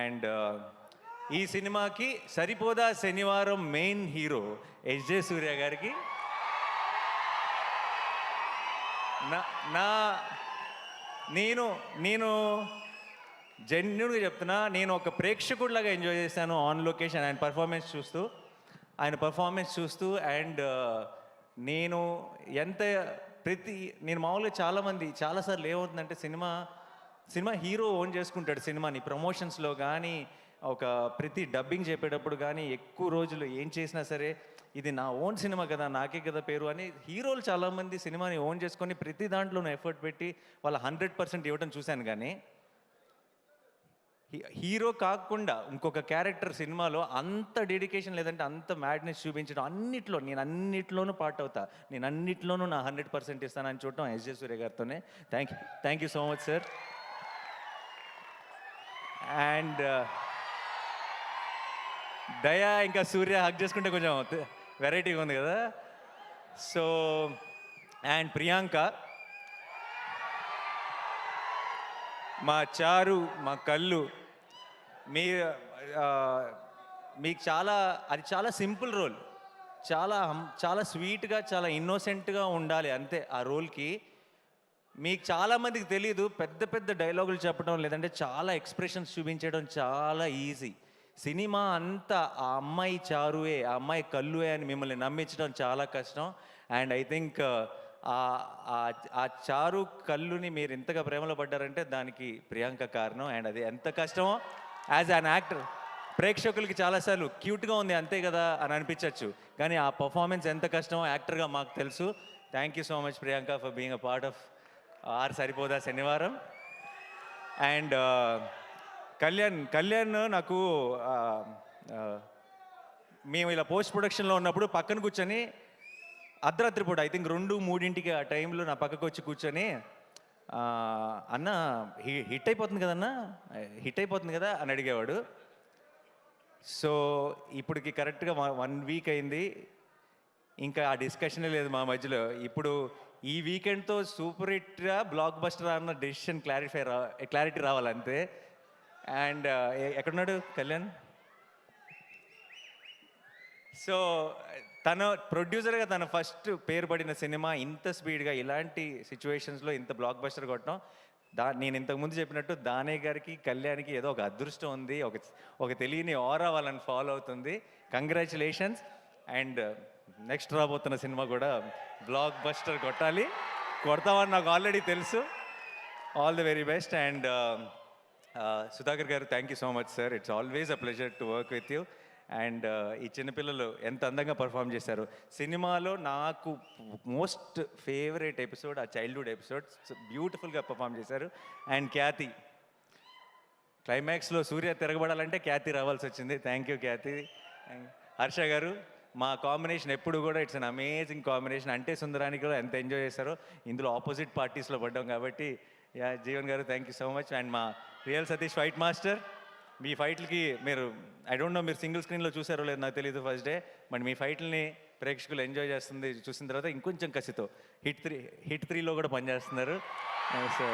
And ఈ సినిమాకి సరిపోదా శనివారం మెయిన్ హీరో ఎస్జే సూర్య గారికి నా నేను నేను జెన్యున్గా చెప్తున్నా, నేను ఒక ప్రేక్షకుడిలాగా ఎంజాయ్ చేశాను ఆన్ లొకేషన్ ఆయన పర్ఫార్మెన్స్ చూస్తూ అండ్ నేను నేను మామూలుగా చాలాసార్లు ఏమవుతుందంటే సినిమా హీరో ఓన్ చేసుకుంటాడు సినిమాని ప్రమోషన్స్లో కానీ ఒక ప్రతి డబ్బింగ్ చెప్పేటప్పుడు కానీ ఎక్కువ రోజులు ఏం చేసినా సరే ఇది నా ఓన్ సినిమా కదా, నాకే కదా పేరు అని హీరోలు చాలామంది సినిమాని ఓన్ చేసుకొని ప్రతి దాంట్లోనూ ఎఫర్ట్ పెట్టి వాళ్ళ 100% ఇవ్వడం చూశాను. కానీ హీరో కాకుండా ఇంకొక క్యారెక్టర్ సినిమాలో అంత డెడికేషన్ లేదంటే అంత మ్యాడ్నెస్ చూపించడం నేను అన్నిట్లోనూ పార్ట్ అవుతా, నేను అన్నిట్లోనూ నా 100% ఇస్తానని చూడటం ఎస్జే సూర్య గారితోనే. Thank you so much sir. And Daya ఇంకా సూర్య హక్ చేసుకుంటే కొంచెం వెరైటీగా ఉంది కదా. సో అండ్ ప్రియాంక, మా చారు, మా కళ్ళు, మీకు చాలా సింపుల్ రోల్, చాలా స్వీట్గా చాలా ఇన్నోసెంట్గా ఉండాలి అంతే ఆ రోల్కి. మీకు చాలామందికి తెలియదు, పెద్ద డైలాగులు చెప్పడం లేదంటే చాలా ఎక్స్ప్రెషన్స్ చూపించడం చాలా ఈజీ. సినిమా అంతా ఆ అమ్మాయి చారువే, ఆ అమ్మాయి కళ్ళువే అని మిమ్మల్ని నమ్మించడం చాలా కష్టం. అండ్ ఐ థింక్ ఆ చారు కళ్ళుని మీరు ఇంతగా ప్రేమలో పడ్డారంటే దానికి ప్రియాంక కారణం. అండ్ అది ఎంత కష్టమో యాజ్ అన్ యాక్టర్ ప్రేక్షకులకి చాలాసార్లు క్యూట్గా ఉంది అంతే కదా అని అనిపించవచ్చు, కానీ ఆ పర్ఫార్మెన్స్ ఎంత కష్టమో యాక్టర్గా మాకు తెలుసు. Thank you so much Priyanka for being a part of our Saripodhaa Sanivaaram. And Kalyan నాకు మేము ఇలా పోస్ట్ ప్రొడక్షన్లో ఉన్నప్పుడు పక్కన కూర్చొని అర్ధరాత్రి పూట ఐ థింక్ 2-3 ఆ టైంలో నా పక్కకు వచ్చి కూర్చొని అన్న హిట్ అయిపోతుంది కదా అని అడిగేవాడు. సో ఇప్పటికి కరెక్ట్గా 1 వీక్ అయింది, ఇంకా ఆ డిస్కషనే లేదు మా మధ్యలో. ఇప్పుడు ఈ వీకెండ్తో సూపర్ హిట్గా బ్లాక్ బస్టర్ అన్న డెసిషన్ క్లారిటీ రావాలంతే. అండ్ ఎక్కడున్నాడు కళ్యాణ్? సో తన ప్రొడ్యూసర్గా తన ఫస్ట్ పేరు పడిన సినిమా ఇంత స్పీడ్గా ఇలాంటి సిచ్యువేషన్స్లో ఇంత బ్లాక్ బస్టర్ కొట్టడం, నేను ఇంతకుముందు చెప్పినట్టు దానే గారికి కళ్యాణ్కి ఏదో ఒక అదృష్టం ఉంది, ఒక తెలియని ఆరా వాళ్ళని ఫాలో అవుతుంది. కంగ్రాచులేషన్స్. అండ్ నెక్స్ట్ రాబోతున్న సినిమా కూడా బ్లాక్ బస్టర్ కొడతామని నాకు ఆల్రెడీ తెలుసు. All the very best. And Sudhakar గారు, thank you so much sir. It's always a pleasure to work with you. And ఈ చిన్నపిల్లలు ఎంత అందంగా పర్ఫామ్ చేశారు సినిమాలో. నాకు మోస్ట్ ఫేవరెట్ ఎపిసోడ్ ఆ చైల్డ్హుడ్ ఎపిసోడ్, బ్యూటిఫుల్గా పర్ఫామ్ చేశారు. అండ్ ఖ్యాతి, క్లైమాక్స్లో సూర్య తిరగబడాలంటే ఖ్యాతి రావాల్సి వచ్చింది. థ్యాంక్ యూ ఖ్యాతి. హర్ష గారు, మా కాంబినేషన్ ఎప్పుడు కూడా ఇట్స్ అన్ అమేజింగ్ కాంబినేషన్. అంటే సుందరానికి కూడా ఎంత ఎంజాయ్ చేశారో, ఇందులో ఆపోజిట్ పార్టీస్లో పడ్డాం కాబట్టి. జీవన్ గారు, thank you so much. And మా రియల్ సతీష్ ఫైట్ మాస్టర్, మీ ఫైట్లకి మీరు ఐ డోంట్ నో మీరు సింగిల్ స్క్రీన్లో చూసారో లేదు నాకు తెలియదు ఫస్ట్ డే, బట్ మీ ఫైట్లని ప్రేక్షకులు ఎంజాయ్ చూసిన తర్వాత ఇంకొంచెం కసితో హిట్ 3లో కూడా పనిచేస్తున్నారు. సో